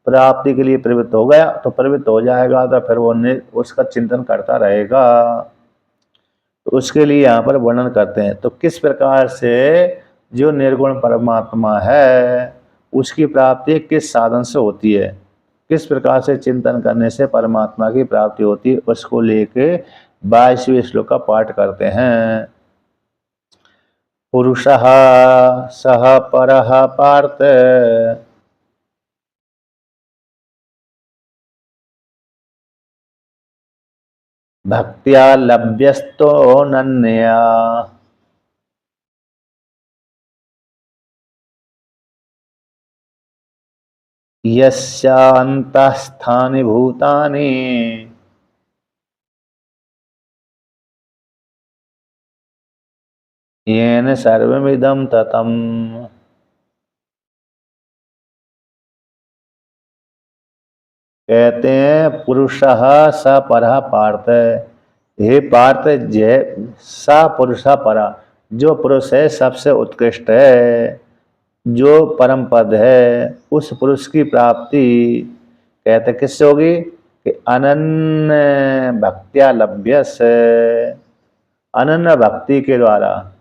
प्राप्ति के लिए प्रवृत्त हो गया तो प्रवृत्त हो जाएगा, तो फिर वो उसका चिंतन करता रहेगा। तो उसके लिए यहाँ पर वर्णन करते हैं। तो किस प्रकार से जो निर्गुण परमात्मा है उसकी प्राप्ति किस साधन से होती है, किस प्रकार से चिंतन करने से परमात्मा की प्राप्ति होती है, उसको लेके 22वें श्लोक का पाठ करते हैं। पुरुषः सः परः पार्थ भक्त्या लभ्यस्तो नन्या यस्यान्तःस्थानि भूतानि येन सर्वमिदं ततम्। कहते हैं पुरुषः स परः पार्थ, हे पार्थ जय सा पुरुषा परा, जो पुरुष है सबसे उत्कृष्ट है, जो परम पद है, उस पुरुष की प्राप्ति कहते किससे होगी कि अनन्य भक्त्या लभ्यस, अनन्य भक्ति के द्वारा।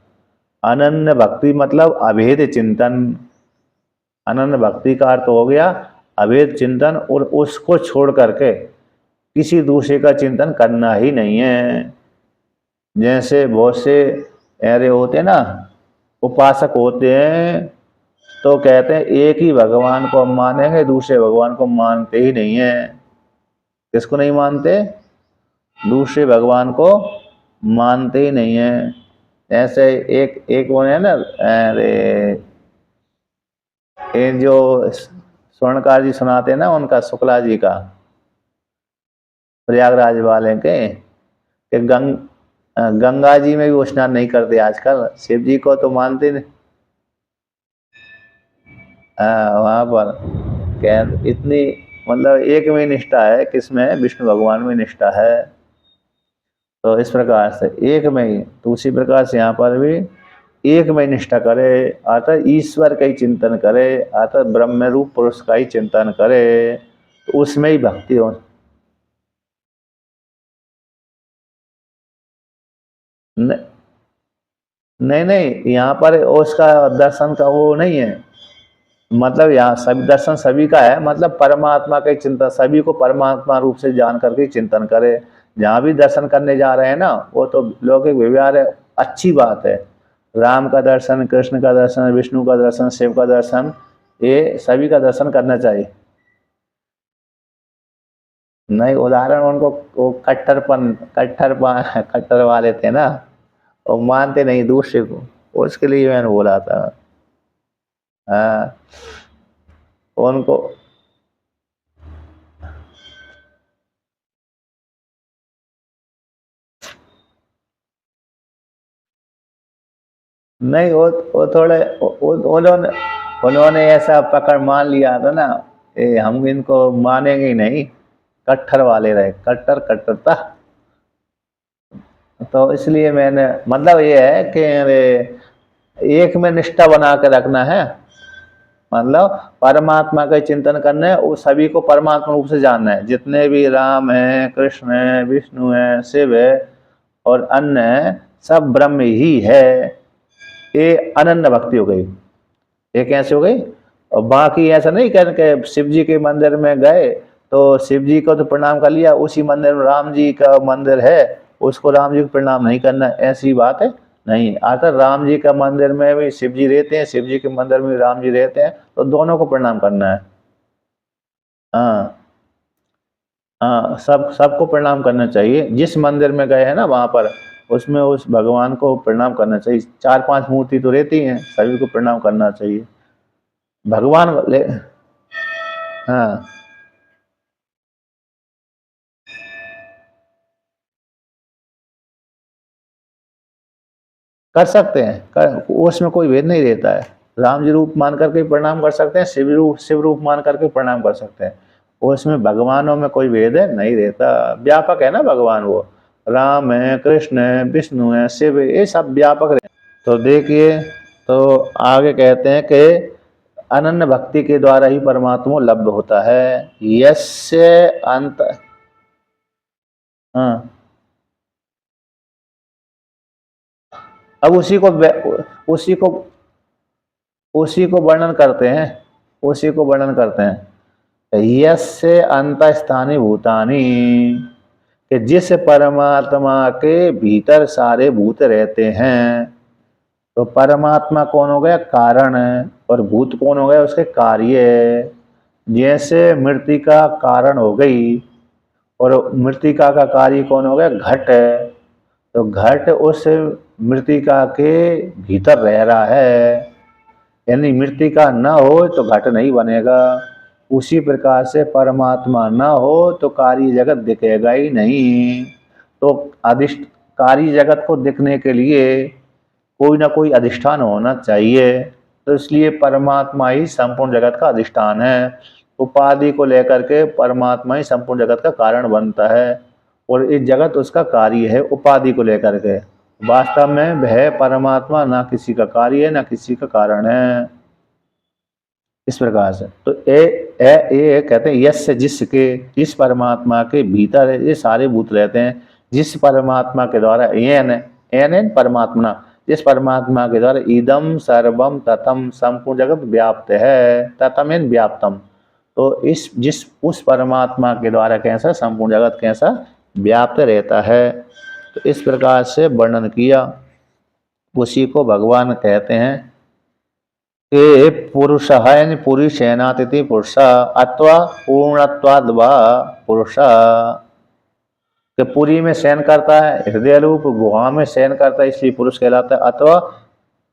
अनन्य भक्ति मतलब अभेद चिंतन, अनन्य भक्ति का अर्थ हो गया अभेद चिंतन, और उसको छोड़ करके किसी दूसरे का चिंतन करना ही नहीं है। जैसे बहुत से ऐरे होते ना, उपासक होते हैं, तो कहते हैं एक ही भगवान को हम मानेंगे, दूसरे भगवान को मानते ही नहीं है। किसको नहीं मानते, दूसरे भगवान को मानते ही नहीं है। ऐसे एक एक वो है ना, अरे ये जो स्वर्णकार जी सुनाते हैं ना, उनका शुक्ला जी का, प्रयागराज वाले के, कि गंगा जी में भी वो स्नान नहीं करते आजकल, शिव जी को तो मानते नहीं। वहां पर क्या इतनी मतलब एक में निष्ठा है, किसमें, विष्णु भगवान में निष्ठा है। तो इस प्रकार से एक में ही, तो उसी प्रकार से यहाँ पर भी एक में निष्ठा करे, अर्थात ईश्वर का ही चिंतन करे, अर्थात ब्रह्म रूप पुरुष का ही चिंतन करे, तो उसमें ही भक्ति हो। नहीं नहीं, यहाँ पर उसका दर्शन का वो नहीं है, मतलब यहाँ सभी दर्शन सभी का है, मतलब परमात्मा का चिंतन, सभी को परमात्मा रूप से जान करके चिंतन करे। जहाँ भी दर्शन करने जा रहे हैं ना, वो तो लौकिक व्यवहार है, अच्छी बात है। राम का दर्शन, कृष्ण का दर्शन, विष्णु का दर्शन, शिव का दर्शन, ये सभी का दर्शन करना चाहिए। नहीं, उदाहरण उनको वो कट्टर वाले थे ना, वो मानते नहीं दूसरे को, उसके लिए मैंने बोला था। हाँ, उनको नहीं, वो थोड़े उन्होंने उन्होंने ऐसा पकड़ मान लिया था ना, हम इनको मानेंगे ही नहीं, कट्टर वाले रहे, कट्टरता। तो इसलिए मैंने मतलब ये है कि एक में निष्ठा बना के रखना है, मतलब परमात्मा का चिंतन करना है, वो सभी को परमात्मा रूप से जानना है, जितने भी राम है, कृष्ण है, विष्णु है, शिव है और अन्य है, सब ब्रह्म ही है। ये अनन्य भक्ति हो गई। ये कैसे हो गई। और बाकी ऐसा नहीं कह के शिव जी के मंदिर में गए तो शिव जी को तो प्रणाम कर लिया, उसी मंदिर में राम जी का मंदिर है, उसको राम जी को प्रणाम नहीं करना, ऐसी बात है नहीं। अर्थात राम जी का मंदिर में भी शिव जी रहते हैं, शिव जी के मंदिर में भी राम जी रहते हैं, तो दोनों को प्रणाम करना है। हाँ हाँ, सबको प्रणाम करना चाहिए। जिस मंदिर में गए हैं ना वहां पर, उसमें उस भगवान को प्रणाम करना चाहिए। 4-5 मूर्ति तो रहती हैं, सभी को प्रणाम करना चाहिए। भगवान ले, हाँ कर सकते हैं, उसमें कोई भेद नहीं रहता है। राम जी रूप मान करके प्रणाम कर सकते हैं, शिव रूप मान करके प्रणाम कर सकते हैं। उसमें भगवानों में कोई भेद नहीं रहता, व्यापक है ना भगवान। वो राम है, कृष्ण है, विष्णु है, शिव है, ये सब व्यापक है। तो देखिए, तो आगे कहते हैं कि अनन्य भक्ति के द्वारा ही परमात्मा लब्ध होता है। यस्य अंत, हाँ, अब उसी को उसी को वर्णन करते हैं, उसी को वर्णन करते हैं। यस्य अंत स्थानी भूतानी, कि जिस परमात्मा के भीतर सारे भूत रहते हैं। तो परमात्मा कौन हो गया? कारण है। और भूत कौन हो गया? उसके कार्य। जैसे मृतिका कारण हो गई, और मृतिका का कार्य कौन हो गया? घट है। तो घट उस मृतिका के भीतर रह रहा है, यानी मृतिका न हो तो घट नहीं बनेगा। उसी प्रकार से परमात्मा न हो तो कार्य जगत दिखेगा ही नहीं। तो अधिष्ठ कार्य जगत को दिखने के लिए कोई ना कोई अधिष्ठान होना चाहिए। तो इसलिए परमात्मा ही संपूर्ण जगत का अधिष्ठान है। उपाधि को लेकर के परमात्मा ही संपूर्ण जगत का कारण बनता है, और ये जगत उसका कार्य है उपाधि को लेकर के। वास्तव में वह परमात्मा ना किसी का कार्य है, ना किसी का कारण है। इस प्रकार से तो ये कहते हैं यस्य, जिसके, जिस परमात्मा के भीतर ये सारे भूत रहते हैं, जिस परमात्मा के द्वारा एन परमात्मा, जिस परमात्मा के द्वारा इदम सर्वम ततम, संपूर्ण जगत व्याप्त है। ततम एन व्याप्तम, तो उस परमात्मा के द्वारा कैसा संपूर्ण जगत कैसा व्याप्त रहता है। तो इस प्रकार से वर्णन किया। उसी को भगवान कहते हैं कि पुरुष यानी पुरुष सेनातिथि पुरुष अथवा पूर्णत्वाद वा पुरुष, कि पुरी में शयन करता है, हृदय रूप गुहा में शयन करता है, इसलिए पुरुष कहलाता है। अथवा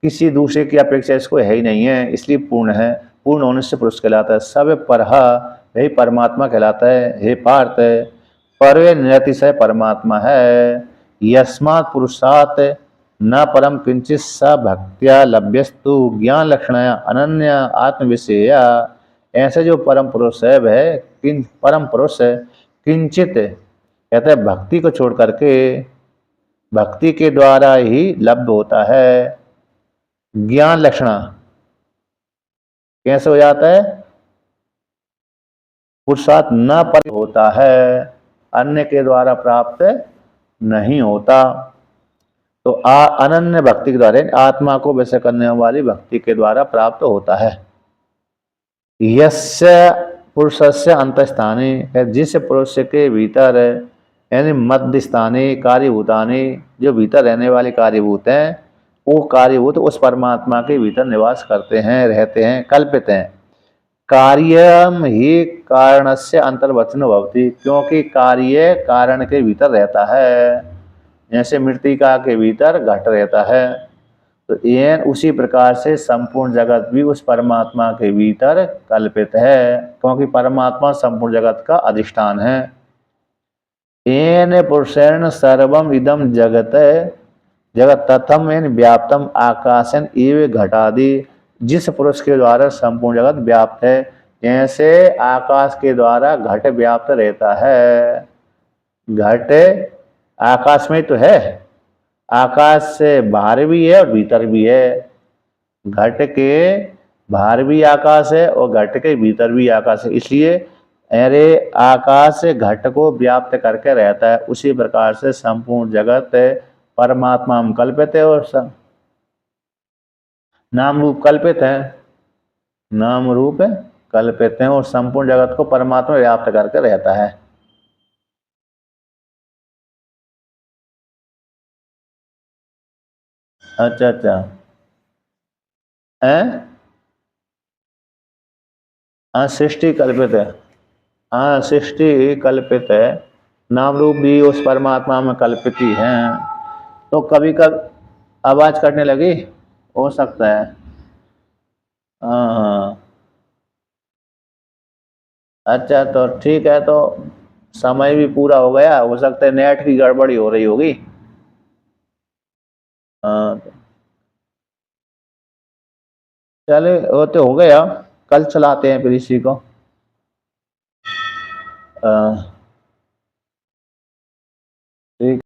किसी दूसरे की अपेक्षा इसको है ही नहीं है, इसलिए पूर्ण है। पूर्ण होने से पुरुष कहलाता है। सब परहा, यही परमात्मा कहलाता है। हे पार्थ, परवे निरतिशय परमात्मा है। यस्मात् पुरुषात् न परम किंचित स भक्त्या लभ्यस्तु ज्ञान लक्षणया अनन्य आत्म विषया। ऐसे जो परम पुरुष है वह परम पुरुष है, किंचित कहते हैं भक्ति को छोड़ करके, भक्ति के द्वारा ही लब्ध होता है। ज्ञान लक्षण कैसे हो जाता है? पुरुषार्थ न पर होता है, अन्य के द्वारा प्राप्त नहीं होता। तो अनन्य भक्ति के द्वारा आत्मा को वैसे करने वाली भक्ति के द्वारा प्राप्त होता है। यस्य पुरुषस्य अंतस्थानी, जिस पुरुष के भीतर यानी मध्य स्थानी कार्यभूतानी, जो भीतर रहने वाले कार्यभूत हैं, वो कार्यभूत उस परमात्मा के भीतर निवास करते हैं, रहते हैं, कल्पित हैं। कार्यम ही कारणस्य अंतर्वचन भवति, क्योंकि कार्य कारण के भीतर रहता है। जैसे मृतिका के भीतर घट रहता है, तो ये उसी प्रकार से संपूर्ण जगत भी उस परमात्मा के भीतर कल्पित है, क्योंकि परमात्मा संपूर्ण जगत का अधिष्ठान है। येन पुरुषेण सर्वम इदम जगत जगत तथम एन व्याप्तम आकाशन एव घटादि, जिस पुरुष के द्वारा संपूर्ण जगत व्याप्त है, जैसे आकाश के द्वारा घट व्याप्त रहता है। घट आकाश में तो है, आकाश से बाहर भी है और भीतर भी है। घट के बाहर भी आकाश है और घट के भीतर भी आकाश है, इसलिए अरे आकाश घट को व्याप्त करके रहता है। उसी प्रकार से संपूर्ण जगत परमात्मा में कल्पित है और नाम रूप कल्पित है, नाम रूप कल्पित हैं, और संपूर्ण जगत को परमात्मा व्याप्त करके रहता है। अच्छा अच्छा है, हाँ सृष्टि कल्पित है, हाँ सृष्टि कल्पित है। नाम रूप भी उस परमात्मा में कल्पित ही हैं। तो कभी कभी आवाज कटने लगी, हो सकता है। हाँ हाँ, अच्छा तो ठीक है। तो समय भी पूरा हो गया, हो सकता है नेट की गड़बड़ी हो रही होगी। हाँ। चले वो तो हो गया, कल चलाते हैं फिर इसी को।